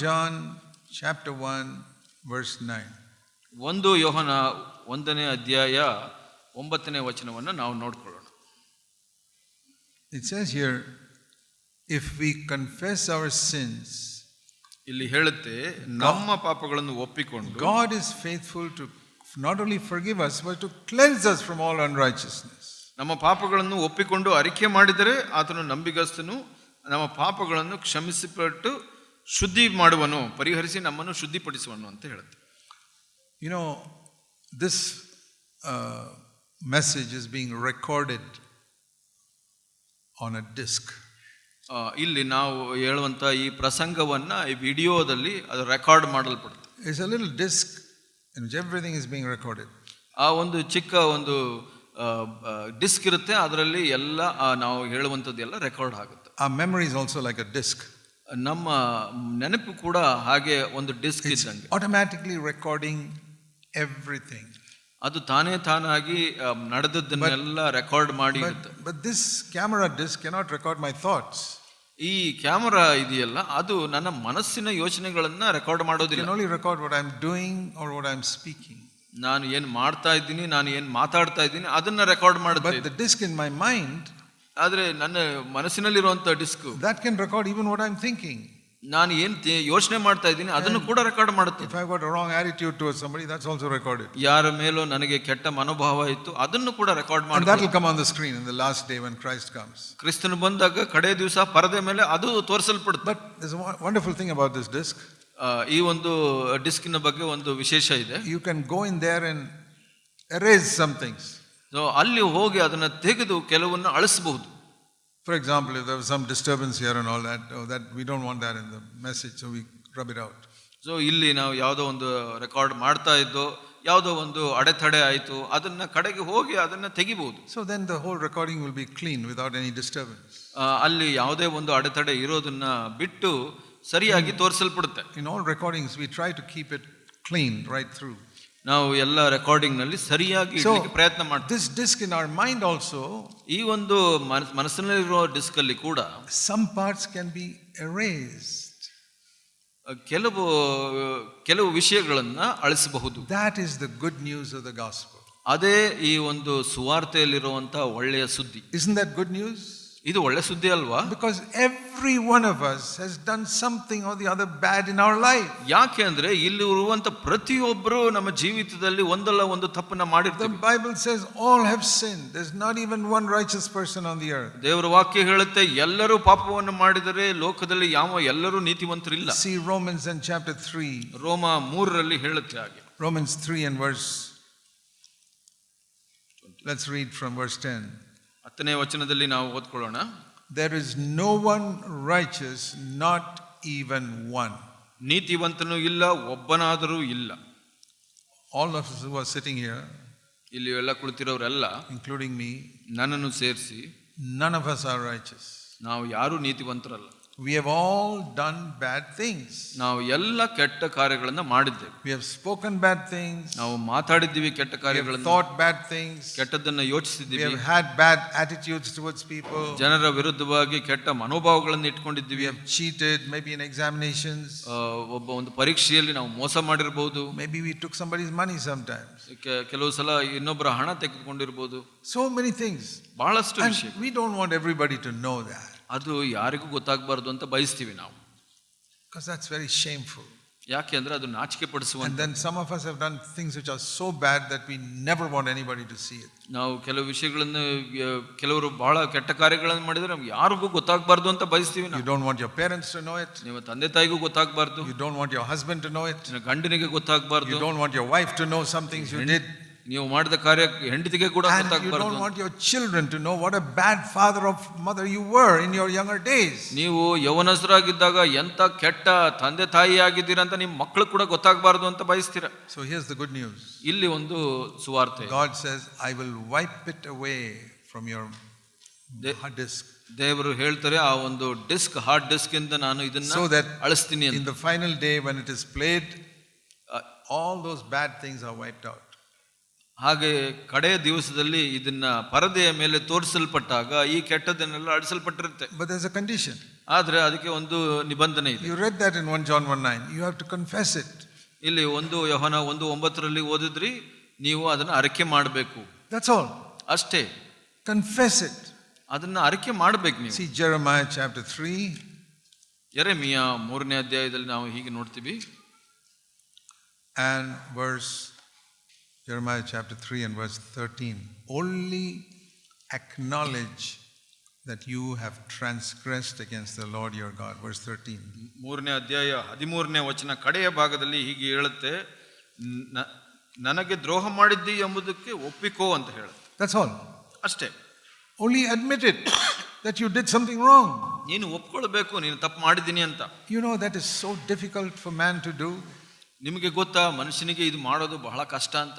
John chapter 1 verse 9. 1 ಯೋಹನ 1ನೇ ಅಧ್ಯಾಯ 9ನೇ ವಚನವನ್ನು ನಾವು ನೋಡಿಕೊಳ್ಳೋಣ. It says here, if we confess our sins, ಇಲ್ಲಿ ಹೇಳುತ್ತೆ ನಮ್ಮ ಪಾಪಗಳನ್ನು ಒಪ್ಪಿಕೊಂಡು God is faithful to not only forgive us but to cleanse us from all unrighteousness. ನಮ್ಮ ಪಾಪಗಳನ್ನು ಒಪ್ಪಿಕೊಂಡು ಅರಿಕೆ ಮಾಡಿದರೆ ಆತನು ನಂಬಿಗಸ್ತನು, ನಮ್ಮ ಪಾಪಗಳನ್ನು ಕ್ಷಮಿಸಿಬಿಟ್ಟು ಶುದ್ಧಿ ಮಾಡುವನು, ಪರಿಹರಿಸಿ ನಮ್ಮನ್ನು ಶುದ್ಧಿಪಡಿಸುವನು ಅಂತ ಹೇಳುತ್ತೆ. You know, this message is being recorded on a disc. ಇಲ್ಲಿ ನಾವು ಹೇಳುವಂತ ಈ ಪ್ರಸಂಗವನ್ನ ಈ ವಿಡಿಯೋದಲ್ಲಿ ಅದು record ಮಾಡಲ್ಪಡುತ್ತೆ. It's a little disc in which everything is being recorded. ಆ ಒಂದು ಚಿಕ್ಕ ಒಂದು ಡಿಸ್ಕ್ ಇರುತ್ತೆ, ಅದರಲ್ಲಿ ಎಲ್ಲ ನಾವು ಹೇಳುವಂಥದ್ದು ಎಲ್ಲ ರೆಕಾರ್ಡ್ ಆಗುತ್ತೆ. Our memory is also like a disc. ನಮ್ಮ ನೆನಪು ಕೂಡ ಹಾಗೆ ಒಂದು ಡಿಸ್ಕ್ ಇದ್ದಂಗೆ, automatically recording everything. ಅದು ತಾನಾಗಿ ನಡೆದದ್ದನ್ನೆಲ್ಲ ರೆಕಾರ್ಡ್ ಮಾಡಿ ಇರುತ್ತೆ. But this camera disc cannot record my thoughts. ಈ ಕ್ಯಾಮರಾ ಇದೆಯಲ್ಲ, ಅದು ನನ್ನ ಮನಸ್ಸಿನ ಯೋಚನೆಗಳನ್ನ ರೆಕಾರ್ಡ್ ಮಾಡೋದಿಲ್ಲ. It can only record what I'm doing or what I'm speaking. ನಾನು ಏನು ಮಾಡ್ತಾ ಇದ್ದೀನಿ, ನಾನು ಏನು ಮಾತಾಡ್ತಾ ಇದ್ದೀನಿ ಅದನ್ನ ರೆಕಾರ್ಡ್ ಮಾಡುತ್ತೆ. But the disc in my mind, ಆದ್ರೆ ನನ್ನ ಮನಸ್ಸಿನಲ್ಲಿರುವಂತ disc, that can record even what I'm thinking. ನಾನು ಏನು ಯೋಚನೆ ಮಾಡ್ತಾ ಇದ್ದೀನಿ ಅದನ್ನು ಕೂಡ ರೆಕಾರ್ಡ್ ಮಾಡುತ್ತೆ. If I've got a wrong attitude towards somebody, that's also recorded. ಯಾರ ಮೇಲೂ ನನಗೆ ಕೆಟ್ಟ ಮನೋಭಾವ ಇತ್ತು ಅದನ್ನು ಕೂಡ ರೆಕಾರ್ಡ್ And ಮಾಡುತ್ತೆ. that will come on the screen in the last day when Christ comes. ಕ್ರಿಸ್ತನು ಬಂದಾಗ ಕಡೆ ದಿವಸ ಪರದೆ ಮೇಲೆ ಅದು ತೋರಿಸಲ್ಪಡುತ್ತೆ. But there's a wonderful thing about this disc. ಈ ಒಂದು ಡಿಸ್ಕಿನ ಬಗ್ಗೆ ಒಂದು ವಿಶೇಷ ಇದೆ. You can go in there and erase some things. ಅಲ್ಲಿ ಹೋಗಿ ಅದನ್ನ ತೆಗೆದು ಕೆಲವನ್ನ ಅಳಿಸಬಹುದು. For example, if there was some disturbance here and all that, that we don't want that in the message, so we rub it out. So ಇಲ್ಲಿ ನಾವು ಯಾವುದೋ ಒಂದು record ಮಾಡ್ತಾ ಇದ್ದೋ, ಯಾವುದೋ ಒಂದು ಅಡೆತಡೆ ಆಯಿತು, ಅದನ್ನ ಕಡೆಗೆ ಹೋಗಿ ಅದನ್ನ ತೆಗಿಬಹುದು. So then the whole recording will be clean without any disturbance. ಅಲ್ಲಿ ಯಾವುದೇ ಒಂದು ಅಡೆತಡೆ ಇರೋದನ್ನ ಬಿಟ್ಟು ಸರಿಯಾಗಿ ತೋರಿಸಲ್ಪಡುತ್ತೆ. In all recordings we try to keep it clean right through. ನಾವು ಎಲ್ಲ ರೆಕಾರ್ಡಿಂಗ್ ನಲ್ಲಿ ಸರಿಯಾಗಿ ಇಡಲಿಕ್ಕೆ ಪ್ರಯತ್ನ ಮಾಡ್ತೀವಿ. This disc in our mind also, ಈ ಒಂದು ಮನಸ್ಸಿನಲ್ಲಿರೋ ಡಿಸ್ಕ್ ಅಲ್ಲಿ ಕೂಡ some parts can be erased. ಕೆಲವು ವಿಷಯಗಳನ್ನ ಅಳಿಸಬಹುದು. That is the good news of the gospel. ಅದೇ ಈ ಒಂದು ಸುವಾರ್ತೆಯಲ್ಲಿರುವಂತ ಒಳ್ಳೆಯ ಸುದ್ದಿ. Isn't that good news? ಇದು ಒಳ್ಳೆ ಸುದ್ದಿ ಅಲ್ವಾ? Because every one of us has done something or the other bad in our life. ಯಾಕೆ ಅಂದ್ರೆ ಇಲ್ಲಿ ಇರುವಂತ ಪ್ರತಿಯೊಬ್ಬರು ನಮ್ಮ ಜೀವಿತದಲ್ಲಿ ಒಂದಲ್ಲ ಒಂದು ತಪ್ಪನ್ನ ಮಾಡಿರ್ತಾರೆ. The Bible says all have sinned. There's not even one righteous person on the earth. ದೇವರ ವಾಕ್ಯ ಹೇಳುತ್ತೆ ಎಲ್ಲರೂ ಪಾಪವನ್ನು ಮಾಡಿದರೆ ಲೋಕದಲ್ಲಿ ಎಲ್ಲರೂ ನೀತಿವಂತರಿಲ್ಲ. See Romans in chapter 3. ರೋಮ 3ರಲ್ಲಿ ಹೇಳುತ್ತೆ ಹಾಗೆ. Romans 3 and verse, let's read from verse 10. 10ನೇ ವಚನದಲ್ಲಿ ನಾವು ಓದ್ಕೊಳ್ಳೋಣ. There is no one righteous, not even one. ನೀತಿವಂತನೂ ಇಲ್ಲ, ಒಬ್ಬನಾದರೂ ಇಲ್ಲ. All of us who are sitting here, ಇಲ್ಲಿ ಎಲ್ಲ ಕುಳಿತಿರೋರೆಲ್ಲ, including me, ನನ್ನನ್ನು ಸೇರಿಸಿ, none of us are righteous. ನಾವು ಯಾರೂ ನೀತಿವಂತರಲ್ಲ. We have all done bad things. ನಾವು ಎಲ್ಲ ಕೆಟ್ಟ ಕಾರ್ಯಗಳನ್ನು ಮಾಡಿದ್ದೇವೆ. We have spoken bad things. ನಾವು ಮಾತಾಡಿದ್ದೀವಿ ಕೆಟ್ಟ ಕಾರ್ಯಗಳನ್ನು. We have thought bad things. ಕೆಟ್ಟದ್ದನ್ನು ಯೋಚಿಸಿದ್ದೀವಿ. We have had bad attitudes towards people. ಜನರ ವಿರುದ್ಧವಾಗಿ ಕೆಟ್ಟ ಮನೋಭಾವಗಳನ್ನು ಇಟ್ಕೊಂಡಿದ್ದೀವಿ. We have cheated maybe in examinations. ಒಂದು ಪರೀಕ್ಷೆಯಲ್ಲಿ ನಾವು ಮೋಸ ಮಾಡಿರಬಹುದು. Maybe we took somebody's money sometimes. ಕೆಲವು ಸಲ ಇನ್ನೊಬ್ಬರ ಹಣ ತೆಗೆದುಕೊಂಡಿರಬಹುದು. So many things. ಬಹಳಷ್ಟು ವಿಷಯ. We don't want everybody to know that. ಅದು ಯಾರಿಗೂ ಗೊತ್ತಾಗಬಾರದು ಅಂತ ಬಯಸ್ತೀವಿ ನಾವು. Because that's very shameful. ಯಾಕೆ ಅಂದ್ರೆ ಅದು ನಾಚಿಕೆ ಪಡಿಸುವಂತ. And then some of us have done things which are so bad that we never want anybody to see it. ನಾವು ಕೆಲವು ವಿಷಯಗಳನ್ನು, ಕೆಲವರು ಬಹಳ ಕೆಟ್ಟ ಕಾರ್ಯಗಳನ್ನು ಮಾಡಿದ್ರೆ ನಮ್ಗೆ ಯಾರಿಗೂ ಗೊತ್ತಾಗಬಾರದು ಅಂತ ಬಯಸ್ತೀವಿ ನಾವು. You don't want your parents to know it. ನಿಮ್ಮ ತಂದೆ ತಾಯಿಗೂ ಗೊತ್ತಾಗಬಾರದು. You don't want your husband to know it. ನಿನ್ನ ಗಂಡನಿಗೆ ಗೊತ್ತಾಗಬಾರದು. You don't want your wife to know some things you did. ನೀವು ಮಾಡಿದ ಕಾರ್ಯ ಹೆಂಡತಿಗೆ ಕೂಡ ಗೊತ್ತಾಗಬಾರದು. You don't want your children to know what a bad father or mother you were in your younger days. ನೀವು ಯೌವನಸ್ಥರಾಗಿದ್ದಾಗ ಎಂತ ಕೆಟ್ಟ ತಂದೆ ತಾಯಿ ಆಗಿದ್ದೀರಾ ಅಂತ ನಿಮ್ಮ ಮಕ್ಕಳು ಕೂಡ ಗೊತ್ತಾಗಬಾರದು ಅಂತ ಬಯಸ್ತೀರಾ. So here's the good news. ಇಲ್ಲಿ ಒಂದು ಸುವಾರ್ತೆ. God says, I will wipe it away from your hard disk. ದೇವರು ಹೇಳ್ತಾರೆ ಆ ಒಂದು ಡಿಸ್ಕ್, ಹಾರ್ಡ್ ಡಿಸ್ಕ್ ಇಂದ ನಾನು ಇದನ್ನ ಅಳಿಸ್ತೀನಿ ಅಂತ. In the final day when it is played, all those bad things are wiped out. ಹಾಗೆ ಕಡೆಯ ದಿವಸದಲ್ಲಿ ಇದನ್ನ ಪರದೆಯ ಮೇಲೆ ತೋರಿಸಲ್ಪಟ್ಟಾಗ ಈ ಕೆಟ್ಟದನ್ನೆಲ್ಲ ಅಳಿಸಲ್ಪಟ್ಟಿರುತ್ತೆ. But there's a condition. ಆದ್ರೆ ಅದಕ್ಕೆ ಒಂದು ನಿಬಂಧನೆ ಇದೆ. You read that in 1 John 1:9. You have to confess it. ಇಲ್ಲಿ 1 ಯೋಹನ 1:9 ಓದಿದ್ರಿ, ನೀವು ಅದನ್ನ ಅರಿಕೆ ಮಾಡಬೇಕು. That's all. ಅಷ್ಟೇ. Confess it. ಅದನ್ನ ಅರಿಕೆ ಮಾಡಬೇಕು ನೀವು. See Jeremiah chapter 3. ಯೆರೆಮೀಯ 3ನೇ ಅಧ್ಯಾಯದಲ್ಲಿ ನಾವು ಹೀಗೆ ನೋಡ್ತೀವಿ. And Jeremiah chapter 3 and verse 13. Only acknowledge that you have transgressed against the Lord your God. Verse 13. 3ನೇ ಅಧ್ಯಾಯ 13ನೇ ವಚನ ಕಡೆಯ ಭಾಗದಲ್ಲಿ ಹೀಗೆ ಹೇಳುತ್ತೆ, ನನಗೆ ದ್ರೋಹ ಮಾಡಿದ್ದಿ ಎಂಬುದಕ್ಕೆ ಒಪ್ಪಿಕೋ ಅಂತ ಹೇಳುತ್ತೆ. That's all. ಅಷ್ಟೇ. Only admit it that you did something wrong. ನೀನು ಒಪ್ಕೊಳ್ಬೇಕು, ನೀನು ತಪ್ಪು ಮಾಡಿದ್ದೀನಿ ಅಂತ. You know that is so difficult for man to do. ನಿಮಗೆ ಗೊತ್ತಾ ಮನುಷ್ಯನಿಗೆ ಇದು ಮಾಡೋದು ಬಹಳ ಕಷ್ಟ ಅಂತ.